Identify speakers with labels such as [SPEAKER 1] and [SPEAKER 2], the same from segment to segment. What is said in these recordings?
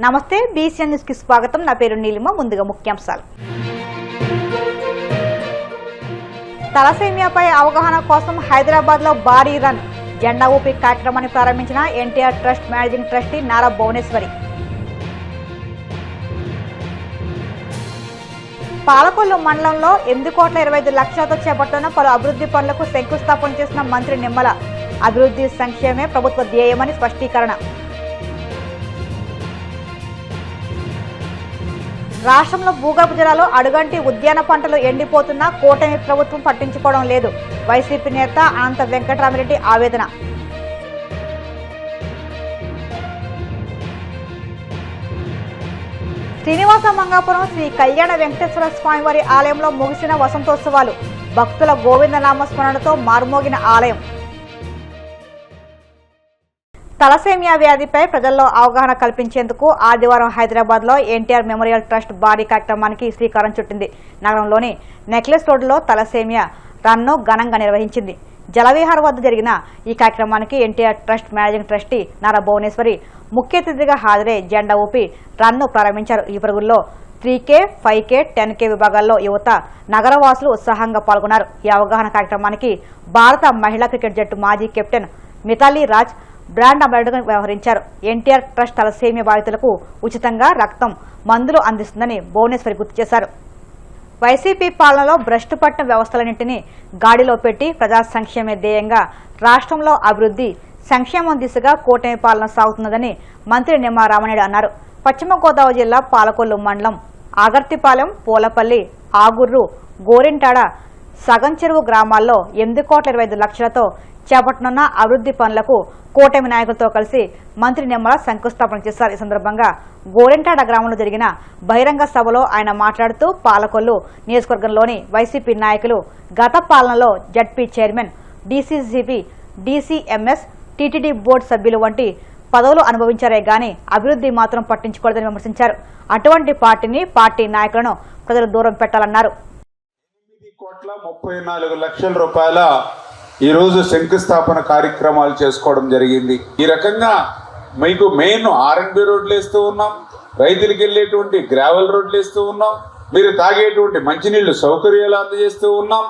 [SPEAKER 1] నమస్తే BCN news కి స్వాగతం. నా పేరు నీలిమ. ముందుగా ముఖ్యాంశాలు. తలసేమియాపై అవగాహన కోసం హైదరాబాద్ లో భారీ రన్. జెండా ఊపి కార్యక్రమాన్ని ప్రారంభించిన NTR Trust managing trustee Nara Bhuvaneshwari. Palakollu మండలంలో 8,25 లక్షలతో చేపడుతున్న పలు అభివృద్ధి పనులకు శంకుస్థాపన చేసిన మంత్రి నిమ్మల. అభివృద్ధి సంక్షేమే ప్రభుత్వ ధ్యేయమని స్పష్టీకరణ. రాష్ట్రంలో భూగర్భ జలాలు అడుగంటి ఉద్యాన పంటలు ఎండిపోతున్నా కూటమి ప్రభుత్వం పట్టించుకోవడం లేదు. వైసీపీ నేత అనంత వెంకటరామిరెడ్డి ఆవేదన. శ్రీనివాస మంగాపురం శ్రీ కళ్యాణ వెంకటేశ్వర స్వామివారి ఆలయంలో ముగిసిన వసంతోత్సవాలు. భక్తుల గోవిందనామ స్మరణతో మారుమోగిన ఆలయం. తలసేమియా వ్యాధిపై ప్రజల్లో అవగాహన కల్పించేందుకు ఆదివారం హైదరాబాద్ లో ఎన్టీఆర్ మెమోరియల్ ట్రస్ట్ భారీ కార్యక్రమానికి శ్రీకారం చుట్టింది. నగరంలోని నెక్లెస్ రోడ్డులో తలసేమియా రన్ను ఘనంగా నిర్వహించింది. జలవిహార వద్ద జరిగిన ఈ కార్యక్రమానికి NTR Trust managing trustee Nara Bhuvaneshwari ముఖ్య అతిథిగా హాజరై జెండా ఊపి రన్ను ప్రారంభించారు. ఈ పరుగుల్లో 3K, 5K, 10K విభాగాల్లో యువత, నగరవాసులు ఉత్సాహంగా పాల్గొన్నారు. ఈ అవగాహన కార్యక్రమానికి భారత మహిళా క్రికెట్ జట్టు మాజీ కెప్టెన్ మిథాలీ రాజ్ బ్రాండ్ అంబాసిడర్గా వ్యవహరించారు. ఎన్టీఆర్ ట్రస్ట్ తలసేమియా బాధితులకు ఉచితంగా రక్తం, మందులు అందిస్తుందని భువనేశ్వరి గుర్తు చేశారు. వైసీపీ పాలనలో భ్రష్టు పట్టిన వ్యవస్థలన్నింటినీ గాడిలో పెట్టి ప్రజా సంక్షేమే ధ్యేయంగా రాష్ట్రంలో అభివృద్ధి సంక్షేమం దిశగా కూటమి పాలన సాగుతున్నదని మంత్రి నిమ్మల రామానాయుడు అన్నారు. పశ్చిమ గోదావరి జిల్లా పాలకొల్లు మండలం ఆగర్తిపాలెం, పూలపల్లి, ఆగుర్రు, గోరింటాడ, సగం చెరువు గ్రామాల్లో 8,25 లక్షలతో చేపట్టనున్న అభివృద్ధి పనులకు కూటమి నాయకులతో కలిసి మంత్రి నిమ్మల శంకుస్థాపన చేశారు. ఈ సందర్భంగా గోరింటాడ గ్రామంలో జరిగిన బహిరంగ సభలో ఆయన మాట్లాడుతూ పాలకొల్లు నియోజకవర్గంలోని వైసీపీ నాయకులు గత పాలనలో ZP chairman, DCCB, DCMS, TTD board సభ్యులు వంటి పదవులు అనుభవించారే గాని అభివృద్ధి మాత్రం పట్టించుకోలేదని విమర్శించారు. అటువంటి పార్టీ నాయకులను ప్రజలు దూరం పెట్టాలన్నారు.
[SPEAKER 2] 8,34 రూపాయల ఈరోజు శంకుస్థాపన కార్యక్రమాలు చేసుకోవడం జరిగింది. ఈ రకంగా మీకు మెయిన్ R&B రోడ్లు వేస్తూ ఉన్నాం, రైతులకు వెళ్ళేటువంటి గ్రావెల్ రోడ్లు వేస్తూ ఉన్నాం, మీరు తాగేటువంటి మంచినీళ్లు సౌకర్యాలు అందజేస్తూ ఉన్నాం.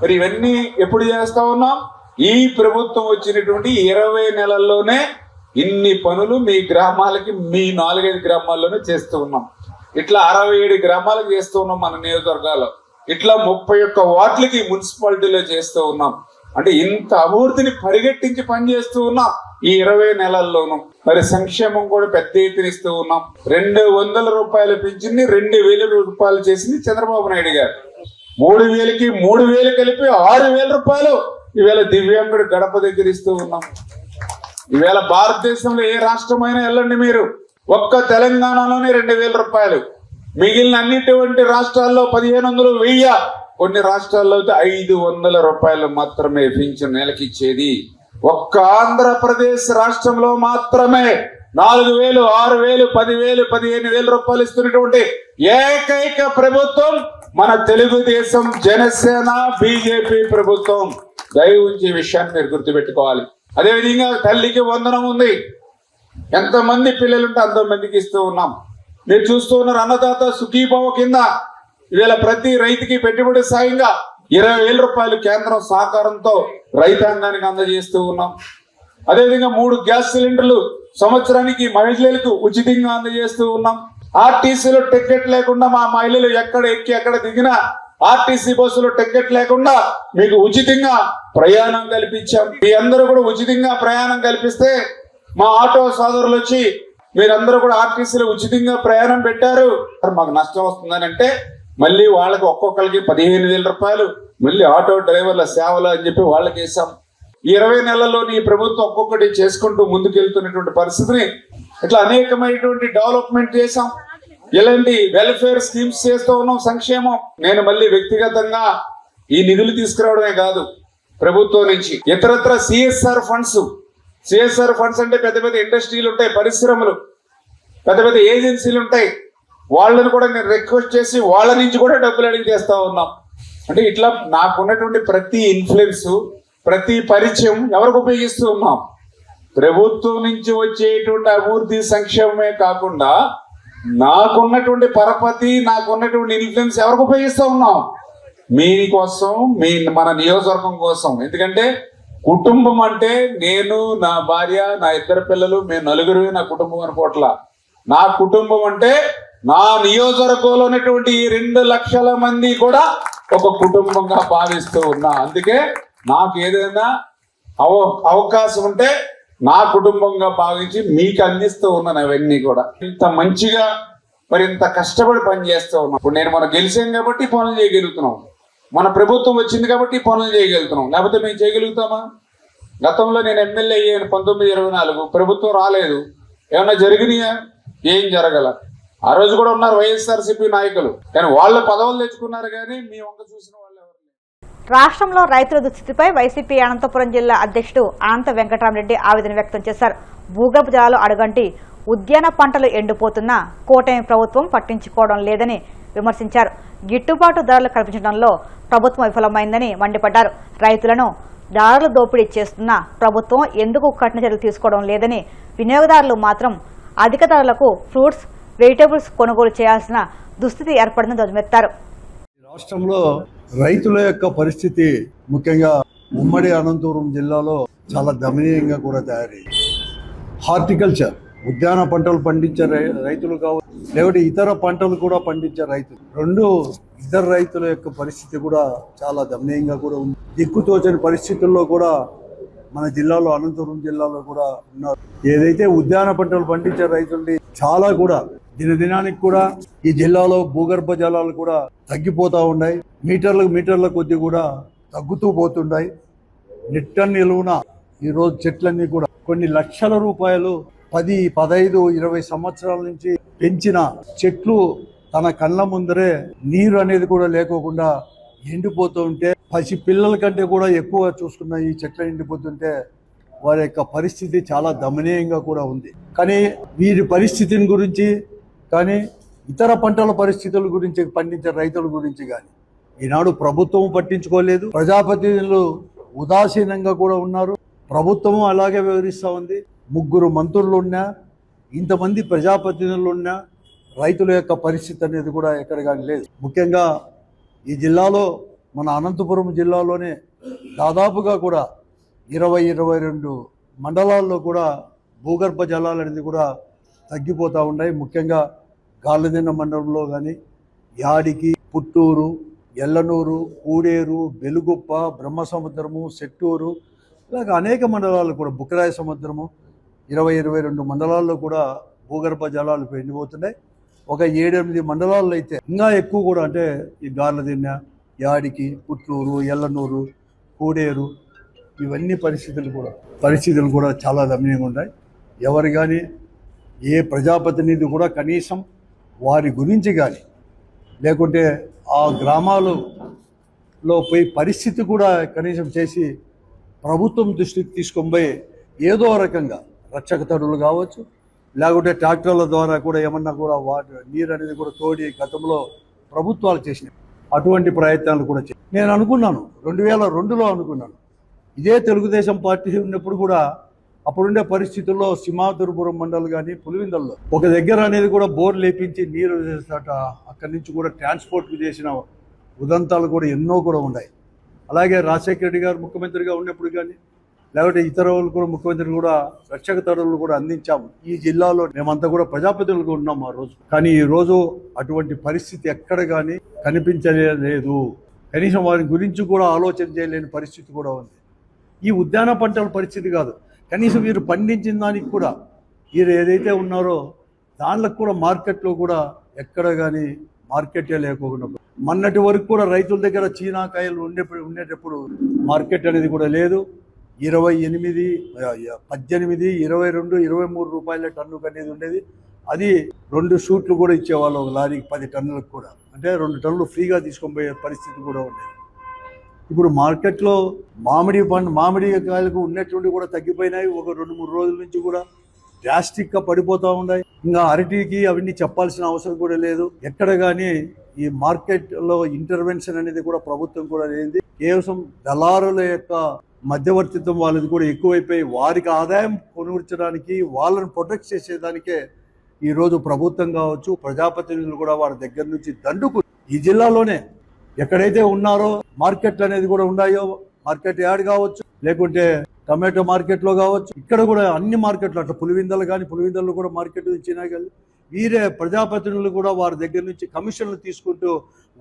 [SPEAKER 2] మరి ఇవన్నీ ఎప్పుడు చేస్తూ ఉన్నాం? ఈ ప్రభుత్వం వచ్చినటువంటి 20 నెలల్లోనే ఇన్ని పనులు మీ గ్రామాలకి, మీ 4-5 గ్రామాల్లోనే చేస్తూ ఉన్నాం. ఇట్లా 67 గ్రామాలకు చేస్తూ ఉన్నాం మన నియోజకవర్గాల్లో. ఇట్లా 31 వార్డులకి మున్సిపాలిటీలో చేస్తూ ఉన్నాం. అంటే ఇంత అభివృద్ధిని పరిగెట్టించి పనిచేస్తూ ఉన్నాం ఈ 20 నెలల్లోనూ. మరి సంక్షేమం కూడా పెద్ద ఎత్తున ఇస్తూ ఉన్నాం. 200 రూపాయల పింఛన్ని 2,000 రూపాయలు చేసింది చంద్రబాబు నాయుడు గారు. 3,000కి 3,000 కలిపి 6,000 రూపాయలు ఈవేళ దివ్యాంగుడు గడప దగ్గర ఇస్తూ ఉన్నాం. ఈవేళ భారతదేశంలో ఏ రాష్ట్రమైనా వెళ్ళండి మీరు, ఒక్క తెలంగాణలోనే 2,000 రూపాయలు, మిగిలిన అన్నిటువంటి రాష్ట్రాల్లో 1,500, 1,000, కొన్ని రాష్ట్రాల్లో అయితే 500 రూపాయలు మాత్రమే పింఛన్ నెలకిచ్చేది. ఒక్క ఆంధ్రప్రదేశ్ రాష్ట్రంలో మాత్రమే 4,000, 6,000, 10,000, 15,000 రూపాయలు ఇస్తున్నటువంటి ఏకైక ప్రభుత్వం మన తెలుగుదేశం, జనసేన, బీజేపీ ప్రభుత్వం. దయ ఉంచి విషయాన్ని మీరు గుర్తుపెట్టుకోవాలి. అదేవిధంగా తల్లికి వందనం ఉంది. ఎంతమంది పిల్లలుంటే అంతమందికి ఇస్తూ ఉన్నాం. మీరు చూస్తూ ఉన్నారు అన్నదాత సుఖీభావ కింద ఇవాళ ప్రతి రైతుకి పెట్టుబడి సాయంగా 20,000 రూపాయలు కేంద్రం సహకారంతో రైతాంగానికి అందజేస్తూ ఉన్నాం. అదేవిధంగా 3 గ్యాస్ సిలిండర్లు సంవత్సరానికి మహిళలకు ఉచితంగా అందజేస్తూ ఉన్నాం. ఆర్టీసీలో టికెట్ లేకుండా మా మహిళలు ఎక్కడ ఎక్కి ఎక్కడ దిగినా ఆర్టీసీ బస్సులో టికెట్ లేకుండా మీకు ఉచితంగా ప్రయాణం కల్పించాం. మీ అందరూ కూడా ఉచితంగా ప్రయాణం కల్పిస్తే మా ఆటో సోదరులు వచ్చి మీరందరూ కూడా ఆర్టీసీలో ఉచితంగా ప్రయాణం పెట్టారు, మాకు నష్టం వస్తుందని అంటే మళ్ళీ వాళ్ళకి ఒక్కొక్కరికి 15,000 రూపాయలు మళ్ళీ ఆటో డ్రైవర్ల సేవలు అని చెప్పి వాళ్ళకి వేసాం. ఈ 20 నెలల్లో ఈ ప్రభుత్వం ఒక్కొక్కటి చేసుకుంటూ ముందుకెళ్తున్నటువంటి పరిస్థితిని ఇట్లా అనేకమైనటువంటి డెవలప్మెంట్ చేశాం. ఇలాంటి వెల్ఫేర్ స్కీమ్స్ చేస్తూ ఉన్నాం, సంక్షేమం. నేను మళ్ళీ వ్యక్తిగతంగా ఈ నిధులు తీసుకురావడమే కాదు, ప్రభుత్వం నుంచి ఇతరత్ర సిఎస్ఆర్ ఫండ్స్ అంటే పెద్ద పెద్ద ఇండస్ట్రీలు ఉంటాయి, పరిశ్రమలు, పెద్ద పెద్ద ఏజెన్సీలు ఉంటాయి. వాళ్ళని కూడా నేను రిక్వెస్ట్ చేసి వాళ్ళ నుంచి కూడా డబ్బులు అడిగి చేస్తూ ఉన్నాం. అంటే ఇట్లా నాకున్నటువంటి ప్రతి ఇన్ఫ్లుయెన్స్, ప్రతి పరిచయం ఎవరికి ఉపయోగిస్తూ ఉన్నాం? ప్రభుత్వం నుంచి వచ్చేటువంటి అభివృద్ధి సంక్షేమమే కాకుండా నాకున్నటువంటి పరపతి, నాకున్నటువంటి ఇన్ఫ్లుయెన్స్ ఎవరికి ఉపయోగిస్తూ ఉన్నాం? మీకోసం, మన నియోజకవర్గం కోసం. ఎందుకంటే కుటుంబం అంటే నేను, నా భార్య, నా 2 పిల్లలు, మేము నలుగురు నా కుటుంబం అనుకోవట్లా. నా కుటుంబం అంటే నా నియోజకవర్గంలో ఉన్నటువంటి 2 లక్షల మంది కూడా ఒక కుటుంబంగా భావిస్తూ ఉన్నా. అందుకే నాకు ఏదైనా అవకాశం ఉంటే నా కుటుంబంగా భావించి మీకు అందిస్తూ ఉన్నాను అవన్నీ కూడా. ఇంత మంచిగా మరి ఇంత కష్టపడి పని చేస్తూ ఉన్నాం. ఇప్పుడు నేను మనం గెలిచాం కాబట్టి పనులు చేయగలుగుతున్నాం, మన ప్రభుత్వం వచ్చింది కాబట్టి పనులు చేయగలుగుతున్నాం. లేకపోతే మేము చేయగలుగుతామా? గతంలో నేను ఎమ్మెల్యే అయ్యాను 1924, ప్రభుత్వం రాలేదు. ఏమన్నా జరిగినాయా? ఏం జరగల. ఆ రోజు కూడా ఉన్నారు వైఎస్ఆర్సీపీ నాయకులు, కానీ వాళ్ళ పదవులు తెచ్చుకున్నారు, కానీ మీ వంక చూసిన వాళ్ళు ఎవరు?
[SPEAKER 1] రాష్ట్రంలో రైతుల దుస్థితిపై వైసీపీ అనంతపురం జిల్లా అధ్యక్షుడు అనంత వెంకటరామరెడ్డి ఆవేదన వ్యక్తం చేశారు. భూగర్భ జలాలు అడుగంటి ఉద్యాన పంటలు ఎండిపోతున్నా కూటమి ప్రభుత్వం పట్టించుకోవడం లేదని విమర్శించారు. గిట్టుబాటు ధరలు కల్పించడంలో ప్రభుత్వం విఫలమైందని మండిపడ్డారు. రైతులను దారులు దోపిడీ చేస్తున్న ప్రభుత్వం ఎందుకు కఠిన చర్యలు తీసుకోవడం లేదని, వినియోగదారులు మాత్రం అధిక ధరలకు ఫ్రూట్స్, వెజిటేబుల్స్ కొనుగోలు చేయాల్సిన దుస్థితి ఏర్పడిందని ధ్వజమెత్తారు.
[SPEAKER 3] రాష్ట్రంలో రైతుల యొక్క పరిస్థితి ముఖ్యంగా ఉమ్మడి అనంతపురం జిల్లాలో చాలా దమనీయంగా కూడా తయారయ్యింది. హార్టికల్చర్, ఉద్యాన పంటలు పండించే రైతులు కావచ్చు, లేకపోతే ఇతర పంటలు కూడా పండించే రైతులు, ఇతర రైతుల యొక్క పరిస్థితి కూడా చాలా దమనీయంగా కూడా ఉంది. దిక్కుతోచని పరిస్థితుల్లో కూడా మన జిల్లాలో, అనంతపురం జిల్లాలో కూడా ఉన్నారు. ఏదైతే ఉద్యాన పంటలు పండించే రైతుల్ని చాలా కూడా దినదినానికి కూడా ఈ జిల్లాలో భూగర్భ జలాలు కూడా తగ్గిపోతూ ఉన్నాయి. మీటర్ల కొద్ది కూడా తగ్గుతూ పోతున్నాయి. నిట్ట నిలువున ఈరోజు చెట్లన్నీ కూడా కొన్ని లక్షల రూపాయలు 10, 15, 20 సంవత్సరాల నుంచి పెంచిన చెట్లు తన కళ్ళ ముందరే నీరు అనేది కూడా లేకోకుండా ఎండిపోతూ ఉంటే, పసి పిల్లల కంటే కూడా ఎక్కువ చూసుకున్న ఈ చెట్లు ఎండిపోతుంటే వారి యొక్క పరిస్థితి చాలా దమనీయంగా కూడా ఉంది. కానీ వీరి పరిస్థితిని గురించి కానీ ఇతర పంటల పరిస్థితుల గురించి పండించే రైతుల గురించి కానీ ఈనాడు ప్రభుత్వం పట్టించుకోలేదు. ప్రజాప్రతినిధులు ఉదాసీనంగా కూడా ఉన్నారు. ప్రభుత్వము అలాగే వ్యవహరిస్తూ ఉంది. 3 మంత్రులు ఉన్నా, ఇంతమంది ప్రజాప్రతినిధులు ఉన్నా రైతుల యొక్క పరిస్థితి అనేది కూడా ఎక్కడ కానీ లేదు. ముఖ్యంగా ఈ జిల్లాలో, మన అనంతపురం జిల్లాలోనే దాదాపుగా కూడా 22 మండలాల్లో కూడా భూగర్భ జలాలు అనేది కూడా తగ్గిపోతూ ఉన్నాయి. ముఖ్యంగా గాలిదిన్న మండలంలో కానీ యాడికి, పుట్టూరు, ఎల్లనూరు, కూడేరు, బెలుగుప్ప, బ్రహ్మసముద్రము, సెట్టూరు, ఇలాగ అనేక మండలాలు కూడా, బుక్కరాయ సముద్రము, 22 మండలాల్లో కూడా భూగర్భ జలాలు ఎండిపోతున్నాయి. ఒక 7-8 మండలాల్లో అయితే ఇంకా ఎక్కువ కూడా, అంటే ఈ గార్లదిన్నె, యాడికి, పుట్టూరు, ఎల్లనూరు, కూడేరు, ఇవన్నీ పరిస్థితులు కూడా చాలా దమనీయంగా ఉన్నాయి. ఎవరు కానీ ఏ ప్రజాప్రతినిధి కూడా కనీసం వారి గురించి కానీ, లేకుంటే ఆ గ్రామాలలో పోయి పరిస్థితి కూడా కనీసం చేసి ప్రభుత్వం దృష్టికి తీసుకొని పోయి ఏదో రకంగా రక్షక తడులు కావచ్చు, లేకుంటే ట్రాక్టర్ల ద్వారా కూడా ఏమన్నా కూడా నీరు అనేది కూడా తోడి గతంలో ప్రభుత్వాలు చేసినాయి. అటువంటి ప్రయత్నాలు కూడా నేను అనుకున్నాను, 2002లో అనుకున్నాను. ఇదే తెలుగుదేశం పార్టీ ఉన్నప్పుడు కూడా అప్పుడుండే పరిస్థితుల్లో సింహాతురపురం మండలం కానీ పులివిందల్లో ఒక దగ్గర అనేది కూడా బోర్ లేపించి నీరు అక్కడి నుంచి కూడా ట్రాన్స్పోర్ట్కి చేసిన ఉదంతాలు కూడా ఎన్నో కూడా ఉన్నాయి. అలాగే రాజశేఖర రెడ్డి గారు ముఖ్యమంత్రిగా ఉన్నప్పుడు కానీ, లేకపోతే ఇతర వాళ్ళు కూడా ముఖ్యమంత్రి కూడా రక్షక తడులు కూడా అందించాము. ఈ జిల్లాలో మేమంతా కూడా ప్రజాప్రతినిధులుగా ఉన్నాము ఆ రోజు. కానీ ఈ రోజు అటువంటి పరిస్థితి ఎక్కడ కానీ కనిపించలేదు. కనీసం వారి గురించి కూడా ఆలోచన చేయలేని పరిస్థితి కూడా ఉంది. ఈ ఉద్యాన పంటల పరిస్థితి కాదు, కనీసం వీరు పండించిన దానికి కూడా, వీరు ఏదైతే ఉన్నారో దానిలకు కూడా మార్కెట్లో కూడా ఎక్కడ కానీ మార్కెటే లేకుండా, మొన్నటి వరకు కూడా రైతుల దగ్గర చీనాకాయలు ఉండేటప్పుడు మార్కెట్ అనేది కూడా లేదు. 28, 18, 22, 23 రూపాయల టన్నుకు అనేది ఉండేది. అది 2 షూట్లు కూడా ఇచ్చేవాళ్ళు ఒక లారీకి 10 టన్నులకు కూడా, అంటే 2 టన్నులు ఫ్రీగా తీసుకొని పోయే పరిస్థితి కూడా ఉండేది. ఇప్పుడు మార్కెట్లో మామిడి కాయలకు ఉన్నటువంటి కూడా తగ్గిపోయినాయి. ఒక 2-3 రోజుల నుంచి కూడా డ్రాస్టిక్గా పడిపోతూ ఉన్నాయి. ఇంకా అరటికి అవన్నీ చెప్పాల్సిన అవసరం కూడా లేదు. ఎక్కడ కానీ ఈ మార్కెట్లో ఇంటర్వెన్షన్ అనేది కూడా ప్రభుత్వం కూడా లేనిది. కేవలం దళారుల యొక్క మధ్యవర్తిత్వం వాళ్ళది కూడా ఎక్కువైపోయి వారికి ఆదాయం కొనుగొల్చడానికి వాళ్ళని ప్రొటెక్ట్ చేసేదానికే ఈరోజు ప్రభుత్వం కావచ్చు ప్రజాప్రతినిధులు కూడా వారి దగ్గర నుంచి దండుకు ఈ జిల్లాలోనే ఎక్కడైతే ఉన్నారో మార్కెట్లు అనేది కూడా ఉన్నాయో మార్కెట్ యార్డ్ కావచ్చు లేకుంటే టమాటో మార్కెట్లో కావచ్చు ఇక్కడ కూడా అన్ని మార్కెట్లు అట్లా పులివిందలు కానీ పులివిందలు కూడా మార్కెట్ ఇచ్చినా కానీ వీరే ప్రజాప్రతినిధులు కూడా వారి దగ్గర నుంచి కమిషన్లు తీసుకుంటూ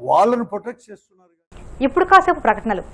[SPEAKER 3] వాళ్ళను ప్రొటెక్ట్ చేస్తున్నారు.
[SPEAKER 1] ఇప్పుడు కాసేపు ప్రకటనలు.